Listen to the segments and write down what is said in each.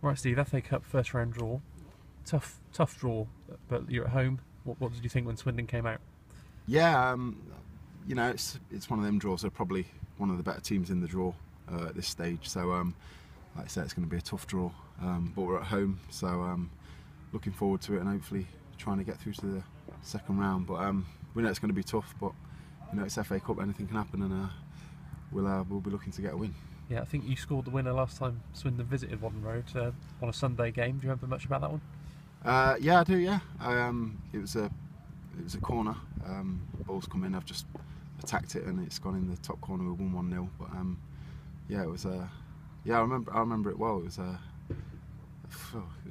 Right, Steve, FA Cup first round draw. Tough draw, but you're at home. What did you think when Swindon came out? Yeah, it's one of them draws. They're probably one of the better teams in the draw at this stage. So, like I said, it's going to be a tough draw. But we're at home, so looking forward to it and hopefully trying to get through to the second round. But we know it's going to be tough. But it's FA Cup, anything can happen, and we'll be looking to get a win. Yeah, I think you scored the winner last time Swindon visited Wadden Road on a Sunday game. Do you remember much about that one? Yeah, I do. Yeah, it was a corner. The ball's come in. I've just attacked it and it's gone in the top corner. We won 1-0. But yeah, it was. Yeah, I remember it well. It was. I've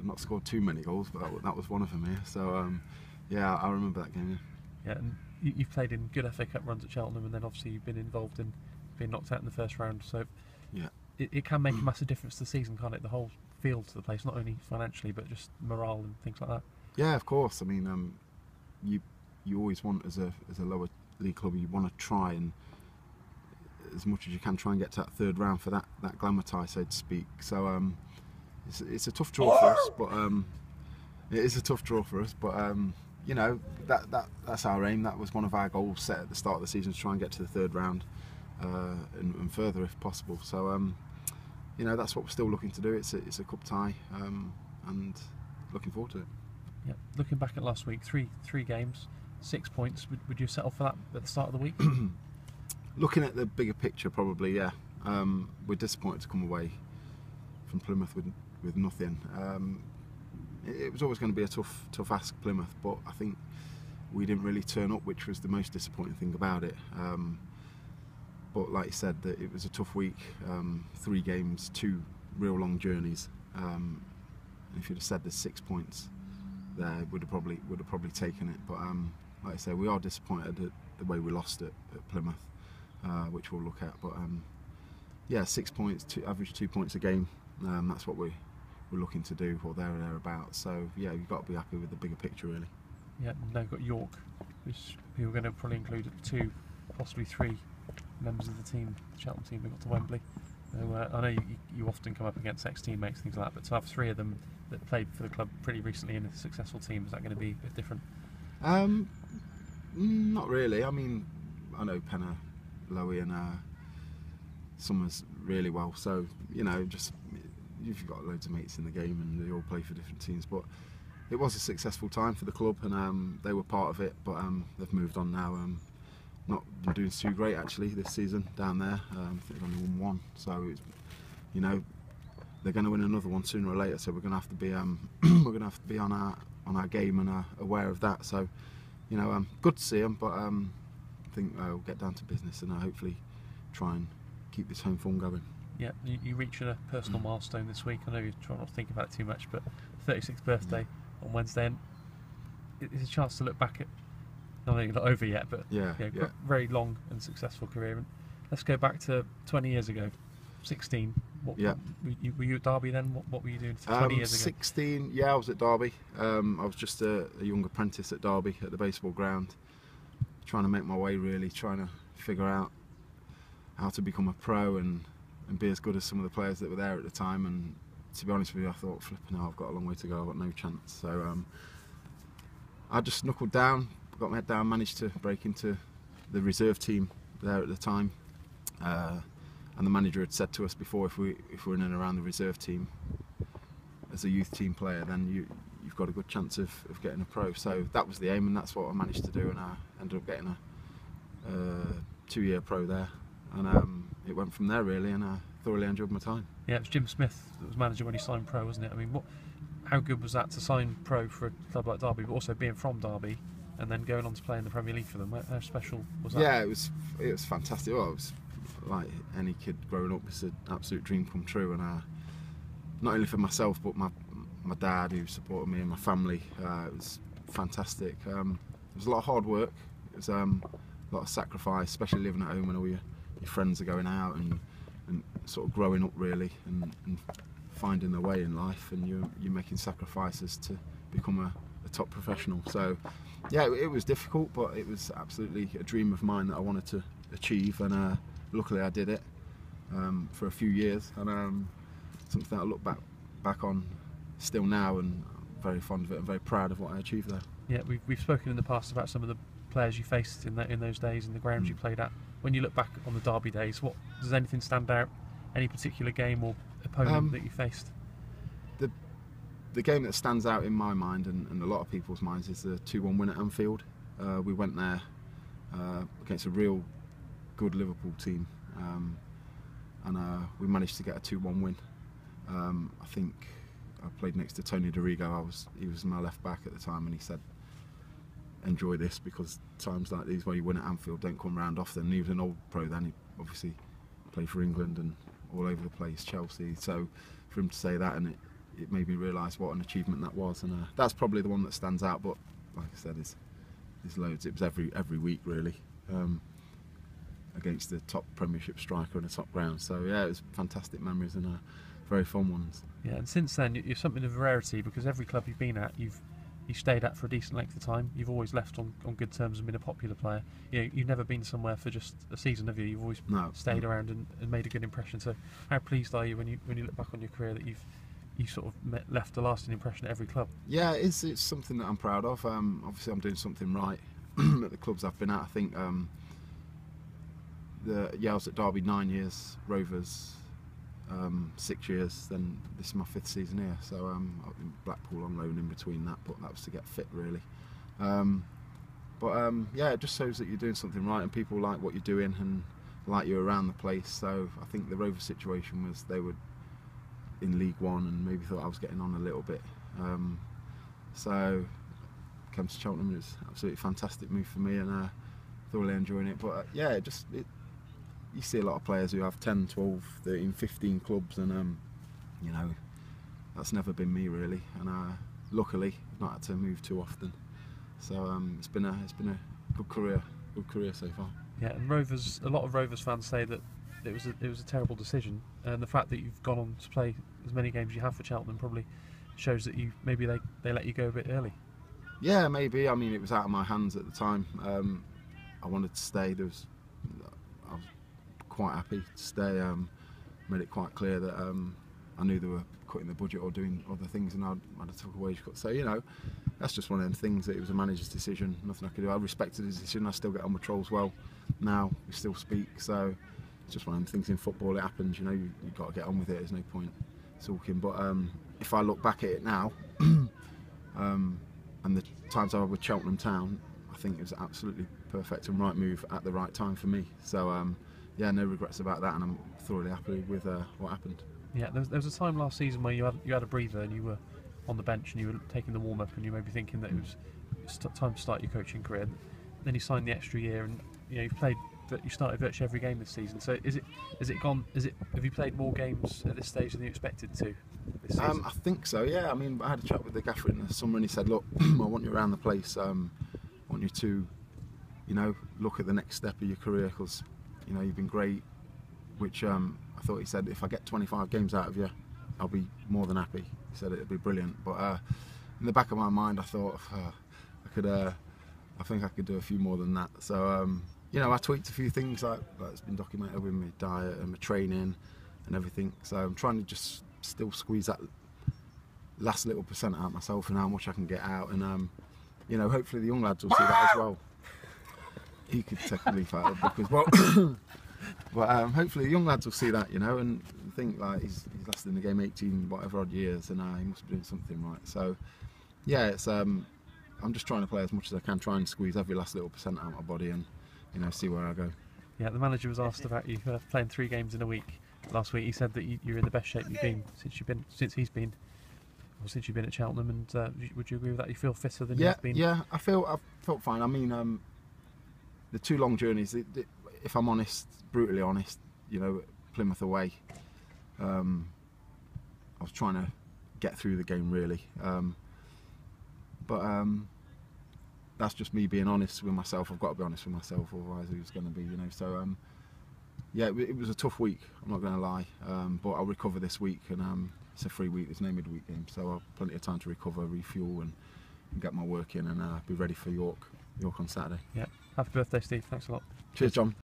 not scored too many goals, but that was one of them. Yeah. So yeah, I remember that game. Yeah, and you've played in good FA Cup runs at Cheltenham, and then obviously you've been involved in being knocked out in the first round. So yeah, it can make a massive difference to the season, can't it? The whole feel to the place, not only financially but just morale and things like that. Yeah, of course. I mean, you always want as a lower league club, you want to try and as much as you can try and get to that third round for that glamour tie, so to speak. So it's a tough draw for us, but it is a tough draw for us. But that's our aim. That was one of our goals set at the start of the season, to try and get to the third round and further if possible. So that's what we're still looking to do. It's a cup tie, and looking forward to it. Yeah. Looking back at last week, three games, 6 points. Would you settle for that at the start of the week? Looking at the bigger picture, probably, yeah. We're disappointed to come away from Plymouth with nothing. It was always going to be a tough ask, Plymouth, but I think we didn't really turn up, which was the most disappointing thing about it. But like you said, it was a tough week. 3 games, 2 real long journeys. If you'd have said there's 6 points there, would have probably taken it. But like I say, we are disappointed at the way we lost it at Plymouth, which we'll look at. But yeah, 6 points, average 2 points a game. That's what we're looking to do, or there or thereabouts. So yeah, you've got to be happy with the bigger picture, really. Yeah, now you've got York, which we were going to probably include 2, possibly 3 members of the team, the Cheltenham team, we got to Wembley. So, I know you often come up against ex-teammates, things like that, but to have 3 of them that played for the club pretty recently in a successful team, is that going to be a bit different? Not really. I mean, I know Penna, Lowy and Summers really well, so just you've got loads of mates in the game and they all play for different teams. But it was a successful time for the club, and they were part of it, but they've moved on now. Not been doing too great actually this season down there. I think they've only won 1, so it's, they're going to win another one sooner or later. So we're going to have to be on our game and aware of that. So good to see them, but I think we'll get down to business and hopefully try and keep this home form going. Yeah, you reached a personal milestone this week. I know you try not to think about it too much, but 36th birthday on Wednesday, and it's a chance to look back at. I know you're not over yet, but very long and successful career. And let's go back to 20 years ago, 16. Were you at Derby then? What were you doing 20 years ago? 16, yeah, I was at Derby. I was just a young apprentice at Derby at the baseball ground, trying to make my way, really, trying to figure out how to become a pro and be as good as some of the players that were there at the time. And to be honest with you, I thought, flipping hell, I've got a long way to go, I've got no chance. So I just knuckled down, got my head down, managed to break into the reserve team there at the time. And the manager had said to us before, if we're in and around the reserve team as a youth team player, then you've got a good chance of getting a pro. So that was the aim, and that's what I managed to do, and I ended up getting a 2-year pro there. And it went from there, really, and I thoroughly enjoyed my time. Yeah, it was Jim Smith that was manager when he signed pro, wasn't it? I mean, how good was that to sign pro for a club like Derby, but also being from Derby and then going on to play in the Premier League for them? How special was that? Yeah, it was fantastic. Well, it was like any kid growing up, it's an absolute dream come true, and not only for myself but my dad, who supported me, and my family. It was fantastic. It was a lot of hard work. It was a lot of sacrifice, especially living at home when all your friends are going out and sort of growing up, really, and finding their way in life, and you're making sacrifices to become a top professional. So yeah, it was difficult, but it was absolutely a dream of mine that I wanted to achieve, and luckily I did it for a few years, and something I look back back on still now, and I'm very fond of it and very proud of what I achieved there. Yeah, we've spoken in the past about some of the players you faced in those days and the grounds you played at. When you look back on the Derby days, does anything stand out? Any particular game or opponent that you faced? The game that stands out in my mind and a lot of people's minds is the 2-1 win at Anfield. We went there against a real good Liverpool team, and we managed to get a 2-1 win. I think I played next to Tony Dorigo. He was my left back at the time, and he said, "Enjoy this, because times like these where you win at Anfield don't come round often." And he was an old pro then. He obviously played for England and all over the place, Chelsea. So for him to say that, and it made me realise what an achievement that was. And that's probably the one that stands out. But like I said, there's loads. It was every week really, against the top Premiership striker in the top ground. So yeah, it was fantastic memories and very fun ones. Yeah, and since then you're something of a rarity, because every club you've been at, you've stayed at for a decent length of time. You've always left on good terms and been a popular player. You've never been somewhere for just a season, have you? You've always stayed around and made a good impression. So how pleased are you when you look back on your career that you sort of left a lasting impression at every club? Yeah, it's something that I'm proud of. Obviously I'm doing something right at the clubs I've been at. I think I was at Derby 9 years, Rovers 6 years, then this is my 5th season here. So I've been Blackpool on loan in between that, but that was to get fit really. Yeah, it just shows that you're doing something right and people like what you're doing and like you around the place. So I think the Rovers situation was they were in League One and maybe thought I was getting on a little bit. So came to Cheltenham. It was an absolutely fantastic move for me and thoroughly enjoying it. But yeah, you see a lot of players who have 10, 12, 13, 15 clubs, and you know, that's never been me really. And luckily, I've not had to move too often. So it's been a good career so far. Yeah, and a lot of Rovers fans say that it was a terrible decision, and the fact that you've gone on to play as many games as you have for Cheltenham probably shows that maybe they let you go a bit early. Yeah, maybe. I mean, it was out of my hands at the time. I wanted to stay. I was quite happy to stay. Made it quite clear that I knew they were cutting the budget or doing other things, and I'd have took a wage cut. So you know, that's just one of them things. That it was a manager's decision. Nothing I could do. I respected his decision. I still get on with Trolls well. Now we still speak. So it's just one of them things in football. It happens. You know, you've got to get on with it. There's no point talking. But if I look back at it now, and the times I was with Cheltenham Town, I think it was absolutely perfect and right move at the right time for me. So yeah, no regrets about that, and I'm thoroughly happy with what happened. Yeah, there was a time last season where you had a breather and you were on the bench and you were taking the warm up and you may be thinking that it was time to start your coaching career. Then you signed the extra year, and you started virtually every game this season. So have you played more games at this stage than you expected to this season? I think so. Yeah. I mean, I had a chat with the gaffer in the summer, and he said, "Look, I want you around the place. I want you to, look at the next step of your career, because you've been great." Which I thought he said, if I get 25 games out of you, I'll be more than happy. He said it'd be brilliant. But in the back of my mind, I thought I think I could do a few more than that. So I tweaked a few things like it's been documented with my diet and my training and everything. So I'm trying to just still squeeze that last little % out myself and how much I can get out. And hopefully the young lads will see that as well. He could take a leaf out of the book as well. But hopefully the young lads will see that, and think like he's lasted in the game 18 whatever odd years, and he must be doing something right. So yeah, it's I'm just trying to play as much as I can, try and squeeze every last little % out of my body, and see where I go. Yeah, the manager was asked about you playing 3 games in a week last week. He said that you're in the best shape you've been since you've been at Cheltenham, and would you agree with that? You feel fitter than you've been? Yeah, I felt fine. I mean, the 2 long journeys, if I'm honest, brutally honest, Plymouth away, I was trying to get through the game really, but that's just me being honest with myself. I've got to be honest with myself, otherwise who's going to be, so yeah, it was a tough week, I'm not going to lie, but I'll recover this week, and it's a free week, there's no midweek game, so I'll have plenty of time to recover, refuel, and get my work in, and be ready for York on Saturday. Yeah, happy birthday, Steve. Thanks a lot. Cheers, John.